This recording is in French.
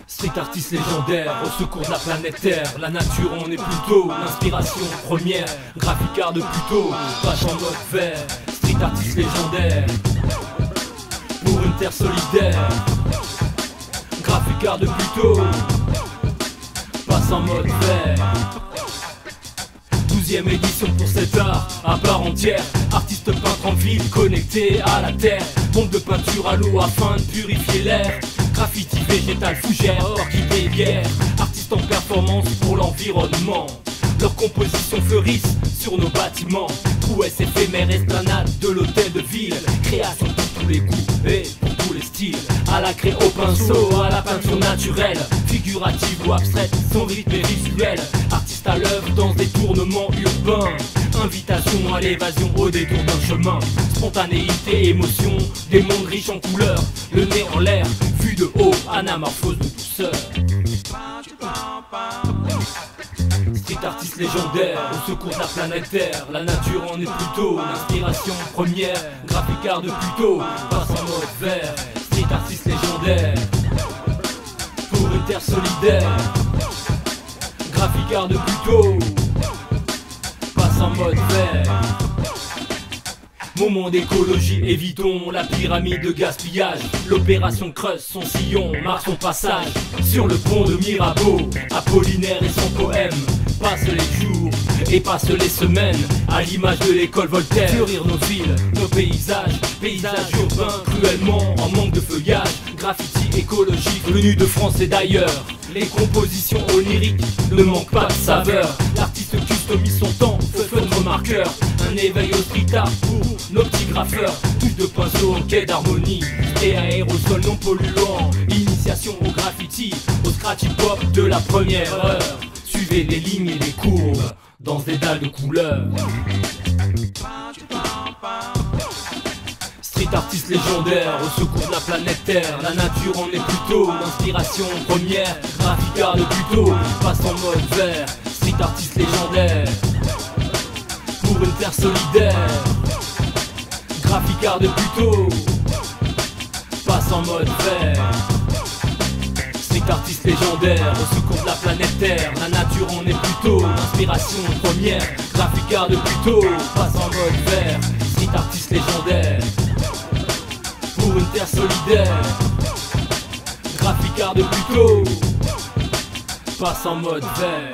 Street artiste légendaire, au secours de la planète Terre. La nature en est plutôt l'inspiration première. Graphic art de plutôt, page en mode vert. Street artiste légendaire, pour une terre solidaire. Graphic art de plutôt, passe en mode vert. 12e édition pour cet art à part entière. Artiste peintre en ville, connecté à la terre. Pompe de peinture à l'eau afin de purifier l'air. Graffiti végétal, fougère, orchidée, guerre. Artistes en performance pour l'environnement. Leurs compositions fleurissent sur nos bâtiments. Prouesse éphémère, esplanade de l'hôtel de ville. Création pour tous les goûts et pour tous les styles. À la craie au pinceau, à la peinture naturelle. Figurative ou abstraite, son rythme est visuel. Artiste à l'œuvre dans des tournements urbains. Invitation à l'évasion au détour d'un chemin. Spontanéité, émotion, des mondes riches en couleurs. Le nez en l'air, vue de haut, anamorphose de douceur. Street artiste légendaire, au secours de la planète Terre. La nature en est plutôt l'inspiration première. Graphic art de plutôt, passe en mode vert. Street artiste légendaire, pour une terre solidaire. Graphic art de plutôt, passe en mode vert. Moment d'écologie, évitons la pyramide de gaspillage. L'opération creuse son sillon, marque son passage. Sur le pont de Mirabeau, Apollinaire et son poème. Passent les jours et passent les semaines. À l'image de l'école Voltaire, fleurir nos villes, nos paysages. Paysages urbains cruellement en manque de feuillage. Graffiti écologique venu de France et d'ailleurs. Les compositions oniriques ne manquent pas de saveur. L'artiste customise son temps, feutre marqueur. Un éveil au street art pour nos petits graffeurs. Touche de pinceau en quai d'harmonie et aérosol non polluant. Initiation au graffiti, au scratch hip-hop de la première heure. Suivez les lignes et les courbes dans des dalles de couleurs. Street artiste légendaire, au secours de la planète Terre. La nature en est plutôt l'inspiration première. Graphic art de plutôt, passe en mode vert. Street artiste légendaire, pour une terre solidaire. Graphic art de plutôt, passe en mode vert. Street artiste légendaire, au secours de la planète Terre. La nature en est plutôt l'inspiration première. Graphic art de plutôt, passe en mode vert. Street artiste légendaire, pour une terre solidaire. Graphic art de plutôt, passe en mode vert.